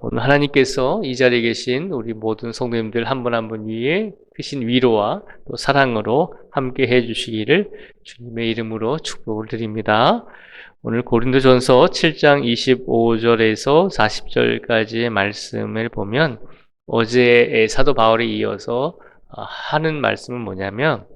오늘 하나님께서 이 자리에 계신 우리 모든 성도님들 한 분 한 분 위에 크신 위로와 또 사랑으로 함께 해주시기를 주님의 이름으로 축복을 드립니다. 오늘 고린도전서 7장 25절에서 40절까지의 말씀을 보면 어제의 사도 바울이 이어서 하는 말씀은 뭐냐면,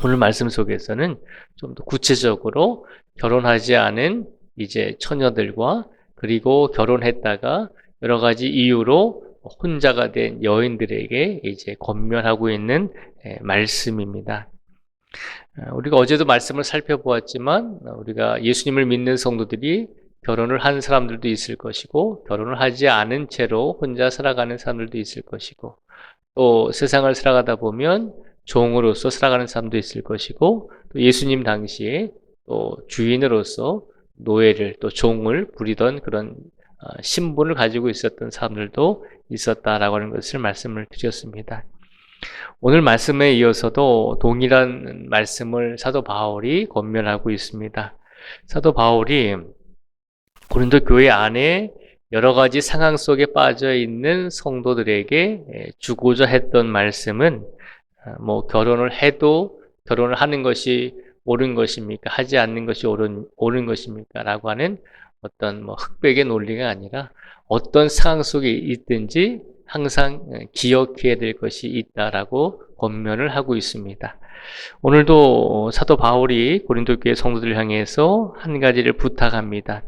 오늘 말씀 속에서는 좀 더 구체적으로 결혼하지 않은 이제 처녀들과, 그리고 결혼했다가 여러 가지 이유로 혼자가 된 여인들에게 이제 권면하고 있는 말씀입니다. 우리가 어제도 말씀을 살펴보았지만, 우리가 예수님을 믿는 성도들이 결혼을 한 사람들도 있을 것이고, 결혼을 하지 않은 채로 혼자 살아가는 사람들도 있을 것이고, 또 세상을 살아가다 보면 종으로서 살아가는 사람도 있을 것이고, 또 예수님 당시에 또 주인으로서 노예를, 또 종을 부리던 그런 신분을 가지고 있었던 사람들도 있었다라고 하는 것을 말씀을 드렸습니다. 오늘 말씀에 이어서도 동일한 말씀을 사도 바울이 권면하고 있습니다. 사도 바울이 고린도 교회 안에 여러 가지 상황 속에 빠져 있는 성도들에게 주고자 했던 말씀은, 결혼을 해도 결혼을 하는 것이 옳은 것입니까? 하지 않는 것이 옳은 것입니까? 라고 하는 어떤 흑백의 논리가 아니라, 어떤 상황 속에 있든지 항상 기억해야 될 것이 있다라고 권면을 하고 있습니다. 오늘도 사도 바울이 고린도 교회 성도들을 향해서 한 가지를 부탁합니다.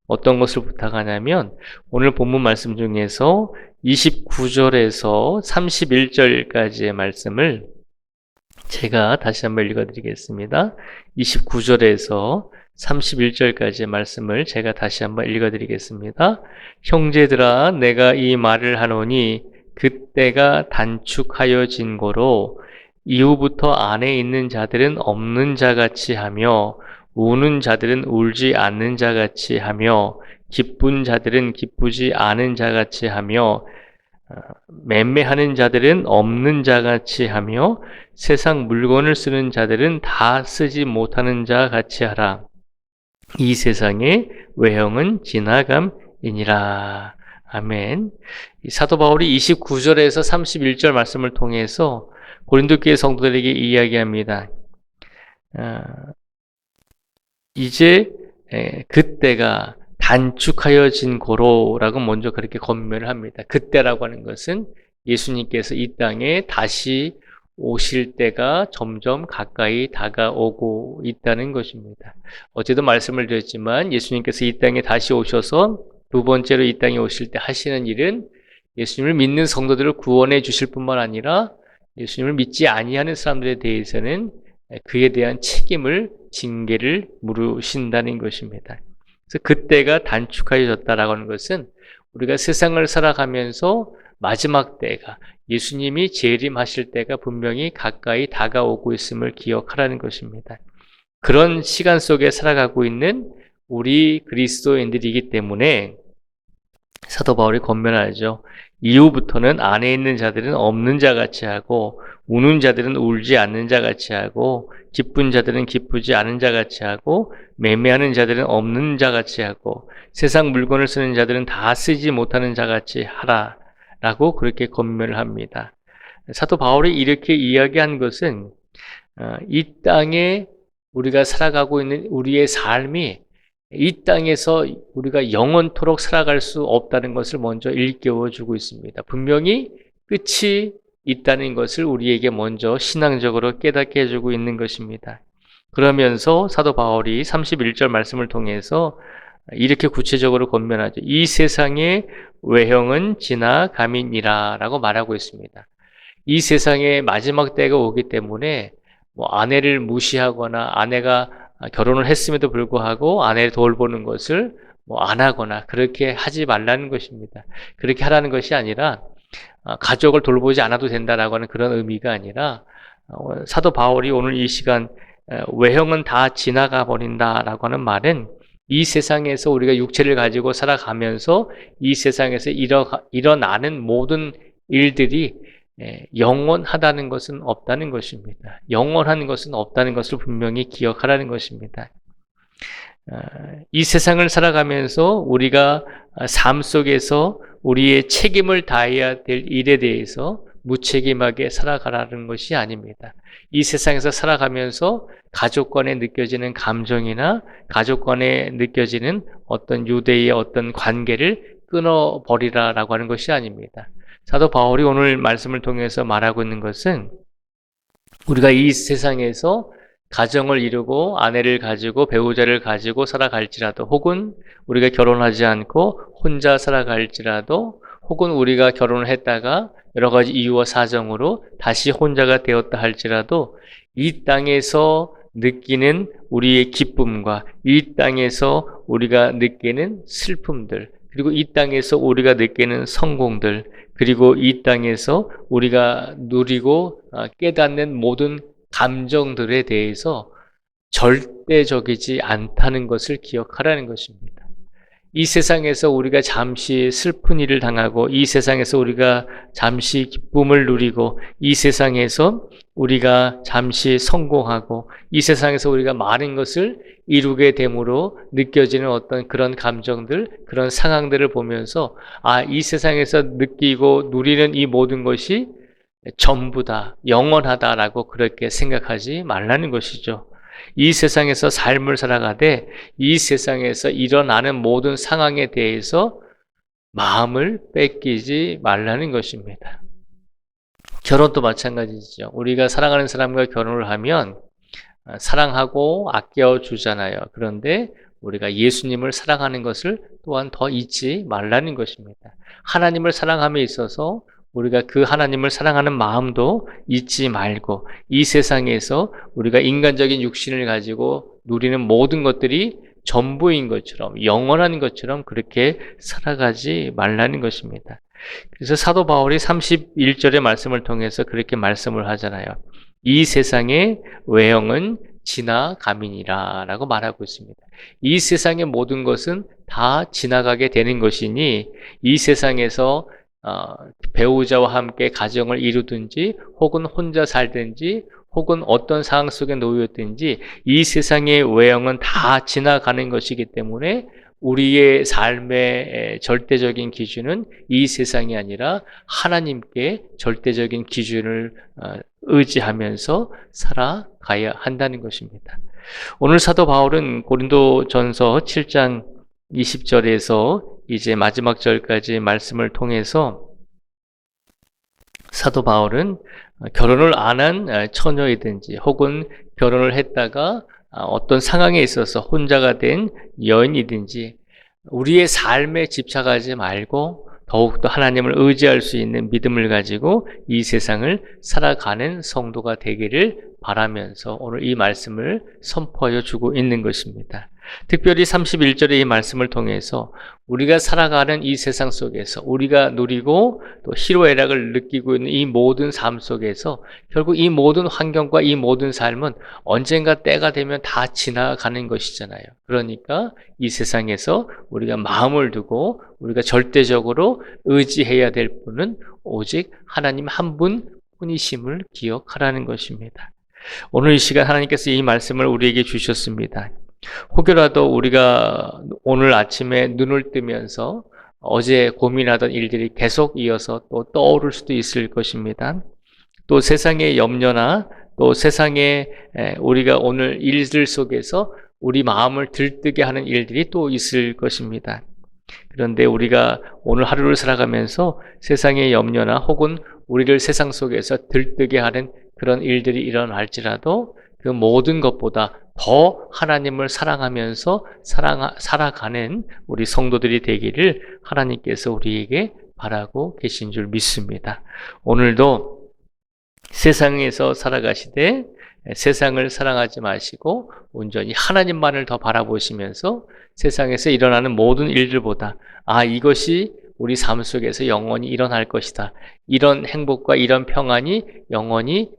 어떤 것을 부탁하냐면, 오늘 본문 말씀 중에서 29절에서 31절까지의 말씀을 제가 다시 한번 읽어드리겠습니다. 29절에서 31절까지의 말씀을 제가 다시 한번 읽어드리겠습니다. 형제들아, 내가 이 말을 하노니 그때가 단축하여진 고로 이후부터 안에 있는 자들은 없는 자같이 하며, 우는 자들은 울지 않는 자같이 하며, 기쁜 자들은 기쁘지 않은 자같이 하며, 매매하는 자들은 없는 자같이 하며, 세상 물건을 쓰는 자들은 다 쓰지 못하는 자같이 하라. 이 세상의 외형은 지나감이니라. 아멘. 사도 바울이 29절에서 31절 말씀을 통해서 고린도 교회 성도들에게 이야기합니다. 이제 그때가 단축하여진 고로라고 먼저 그렇게 권면을 합니다. 그때라고 하는 것은 예수님께서 이 땅에 다시 오실 때가 점점 가까이 다가오고 있다는 것입니다. 어제도 말씀을 드렸지만, 예수님께서 이 땅에 다시 오셔서 두 번째로 이 땅에 오실 때 하시는 일은 예수님을 믿는 성도들을 구원해 주실 뿐만 아니라, 예수님을 믿지 아니하는 사람들에 대해서는 그에 대한 책임을, 징계를 물으신다는 것입니다. 그래서 그때가 단축하여졌다라고 하는 것은, 우리가 세상을 살아가면서 마지막 때가, 예수님이 재림하실 때가 분명히 가까이 다가오고 있음을 기억하라는 것입니다. 그런 시간 속에 살아가고 있는 우리 그리스도인들이기 때문에 사도 바울이 권면하죠. 이후부터는 안에 있는 자들은 없는 자같이 하고, 우는 자들은 울지 않는 자같이 하고, 기쁜 자들은 기쁘지 않은 자같이 하고, 매매하는 자들은 없는 자같이 하고, 세상 물건을 쓰는 자들은 다 쓰지 못하는 자같이 하라 라고 그렇게 권면을 합니다. 사도 바울이 이렇게 이야기한 것은, 이 땅에 우리가 살아가고 있는 우리의 삶이 이 땅에서 우리가 영원토록 살아갈 수 없다는 것을 먼저 일깨워주고 있습니다. 분명히 끝이 있다는 것을 우리에게 먼저 신앙적으로 깨닫게 해주고 있는 것입니다. 그러면서 사도 바울이 31절 말씀을 통해서 이렇게 구체적으로 권면하죠. 이 세상의 외형은 지나감이니라 라고 말하고 있습니다. 이 세상의 마지막 때가 오기 때문에 아내를 무시하거나, 아내가 결혼을 했음에도 불구하고 아내를 돌보는 것을 안 하거나 그렇게 하지 말라는 것입니다. 그렇게 하라는 것이 아니라, 가족을 돌보지 않아도 된다라고 하는 그런 의미가 아니라, 사도 바울이 오늘 이 시간 외형은 다 지나가 버린다라고 하는 말은, 이 세상에서 우리가 육체를 가지고 살아가면서 이 세상에서 일어나는 모든 일들이 영원하다는 것은 없다는 것입니다. 영원한 것은 없다는 것을 분명히 기억하라는 것입니다. 이 세상을 살아가면서 우리가 삶 속에서 우리의 책임을 다해야 될 일에 대해서 무책임하게 살아가라는 것이 아닙니다. 이 세상에서 살아가면서 가족 간에 느껴지는 감정이나 가족 간에 느껴지는 어떤 유대의 어떤 관계를 끊어버리라라고 하는 것이 아닙니다. 사도 바울이 오늘 말씀을 통해서 말하고 있는 것은 우리가 이 세상에서 가정을 이루고 아내를 가지고 배우자를 가지고 살아갈지라도 혹은 우리가 결혼하지 않고 혼자 살아갈지라도 혹은 우리가 결혼을 했다가 여러 가지 이유와 사정으로 다시 혼자가 되었다 할지라도 이 땅에서 느끼는 우리의 기쁨과 이 땅에서 우리가 느끼는 슬픔들 그리고 이 땅에서 우리가 느끼는 성공들 그리고 이 땅에서 우리가 누리고 깨닫는 모든 감정들에 대해서 절대적이지 않다는 것을 기억하라는 것입니다. 이 세상에서 우리가 잠시 슬픈 일을 당하고 이 세상에서 우리가 잠시 기쁨을 누리고 이 세상에서 우리가 잠시 성공하고 이 세상에서 우리가 많은 것을 이루게 됨으로 느껴지는 어떤 그런 감정들, 그런 상황들을 보면서 이 세상에서 느끼고 누리는 이 모든 것이 전부다, 영원하다라고 그렇게 생각하지 말라는 것이죠. 이 세상에서 삶을 살아가되 이 세상에서 일어나는 모든 상황에 대해서 마음을 뺏기지 말라는 것입니다. 결혼도 마찬가지죠. 우리가 사랑하는 사람과 결혼을 하면 사랑하고 아껴주잖아요. 그런데 우리가 예수님을 사랑하는 것을 또한 더 잊지 말라는 것입니다. 하나님을 사랑함에 있어서 우리가 그 하나님을 사랑하는 마음도 잊지 말고 이 세상에서 우리가 인간적인 육신을 가지고 누리는 모든 것들이 전부인 것처럼 영원한 것처럼 그렇게 살아가지 말라는 것입니다. 그래서 사도 바울이 31절의 말씀을 통해서 그렇게 말씀을 하잖아요. 이 세상의 외형은 지나감이니라 라고 말하고 있습니다. 이 세상의 모든 것은 다 지나가게 되는 것이니 이 세상에서 배우자와 함께 가정을 이루든지 혹은 혼자 살든지 혹은 어떤 상황 속에 놓였든지 이 세상의 외형은 다 지나가는 것이기 때문에 우리의 삶의 절대적인 기준은 이 세상이 아니라 하나님께 절대적인 기준을 의지하면서 살아가야 한다는 것입니다. 오늘 사도 바울은 고린도전서 7장 20절에서 이제 마지막 절까지 말씀을 통해서 사도 바울은 결혼을 안 한 처녀이든지 혹은 결혼을 했다가 어떤 상황에 있어서 혼자가 된 여인이든지 우리의 삶에 집착하지 말고 더욱더 하나님을 의지할 수 있는 믿음을 가지고 이 세상을 살아가는 성도가 되기를 바라면서 오늘 이 말씀을 선포하여 주고 있는 것입니다. 특별히 31절의 이 말씀을 통해서 우리가 살아가는 이 세상 속에서 우리가 누리고 또 희로애락을 느끼고 있는 이 모든 삶 속에서 결국 이 모든 환경과 이 모든 삶은 언젠가 때가 되면 다 지나가는 것이잖아요. 그러니까 이 세상에서 우리가 마음을 두고 우리가 절대적으로 의지해야 될 분은 오직 하나님 한 분뿐이심을 기억하라는 것입니다. 오늘 이 시간 하나님께서 이 말씀을 우리에게 주셨습니다. 혹여라도 우리가 오늘 아침에 눈을 뜨면서 어제 고민하던 일들이 계속 이어서 또 떠오를 수도 있을 것입니다. 또 세상의 염려나 또 세상에 우리가 오늘 일들 속에서 우리 마음을 들뜨게 하는 일들이 또 있을 것입니다. 그런데 우리가 오늘 하루를 살아가면서 세상의 염려나 혹은 우리를 세상 속에서 들뜨게 하는 그런 일들이 일어날지라도 그 모든 것보다 더 하나님을 사랑하면서 살아가는 우리 성도들이 되기를 하나님께서 우리에게 바라고 계신 줄 믿습니다. 오늘도 세상에서 살아가시되 세상을 사랑하지 마시고 온전히 하나님만을 더 바라보시면서 세상에서 일어나는 모든 일들보다 이것이 우리 삶 속에서 영원히 일어날 것이다. 이런 행복과 이런 평안이 영원히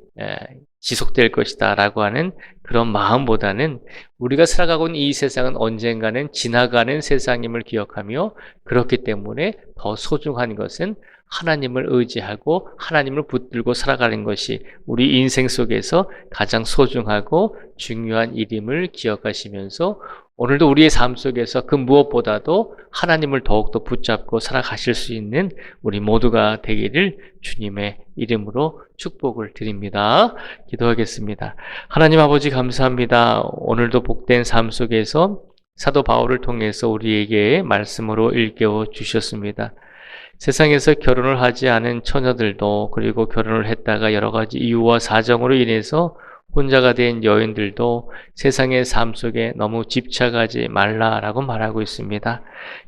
지속될 것이다 라고 하는 그런 마음보다는 우리가 살아가고 있는 이 세상은 언젠가는 지나가는 세상임을 기억하며 그렇기 때문에 더 소중한 것은 하나님을 의지하고 하나님을 붙들고 살아가는 것이 우리 인생 속에서 가장 소중하고 중요한 일임을 기억하시면서 오늘도 우리의 삶 속에서 그 무엇보다도 하나님을 더욱더 붙잡고 살아가실 수 있는 우리 모두가 되기를 주님의 이름으로 축복을 드립니다. 기도하겠습니다. 하나님 아버지 감사합니다. 오늘도 복된 삶 속에서 사도 바울을 통해서 우리에게 말씀으로 일깨워 주셨습니다. 세상에서 결혼을 하지 않은 처녀들도, 그리고 결혼을 했다가 여러 가지 이유와 사정으로 인해서 혼자가 된 여인들도 세상의 삶 속에 너무 집착하지 말라라고 말하고 있습니다.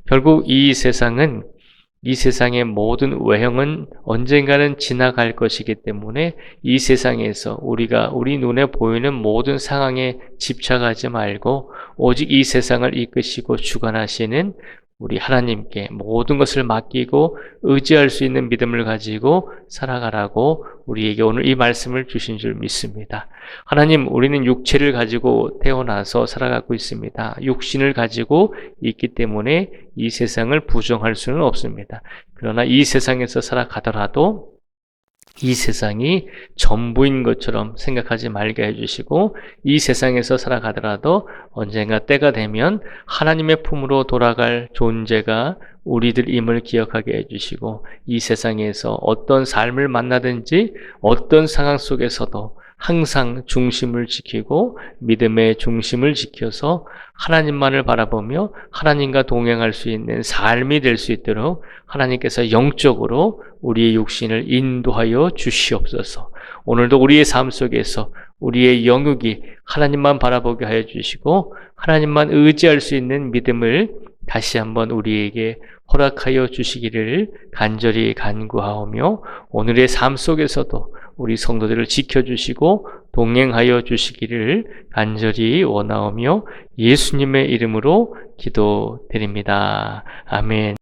결국 이 세상의 모든 외형은 언젠가는 지나갈 것이기 때문에 이 세상에서 우리 눈에 보이는 모든 상황에 집착하지 말고 오직 이 세상을 이끄시고 주관하시는 우리 하나님께 모든 것을 맡기고 의지할 수 있는 믿음을 가지고 살아가라고 우리에게 오늘 이 말씀을 주신 줄 믿습니다. 하나님, 우리는 육체를 가지고 태어나서 살아가고 있습니다. 육신을 가지고 있기 때문에 이 세상을 부정할 수는 없습니다. 그러나 이 세상에서 살아가더라도 이 세상이 전부인 것처럼 생각하지 말게 해주시고, 이 세상에서 살아가더라도 언젠가 때가 되면 하나님의 품으로 돌아갈 존재가 우리들임을 기억하게 해주시고, 이 세상에서 어떤 삶을 만나든지 어떤 상황 속에서도 항상 중심을 지키고 믿음의 중심을 지켜서 하나님만을 바라보며 하나님과 동행할 수 있는 삶이 될 수 있도록 하나님께서 영적으로 우리의 육신을 인도하여 주시옵소서. 오늘도 우리의 삶 속에서 우리의 영역이 하나님만 바라보게 하여 주시고 하나님만 의지할 수 있는 믿음을 다시 한번 우리에게 허락하여 주시기를 간절히 간구하오며, 오늘의 삶 속에서도 우리 성도들을 지켜주시고 동행하여 주시기를 간절히 원하오며 예수님의 이름으로 기도드립니다. 아멘.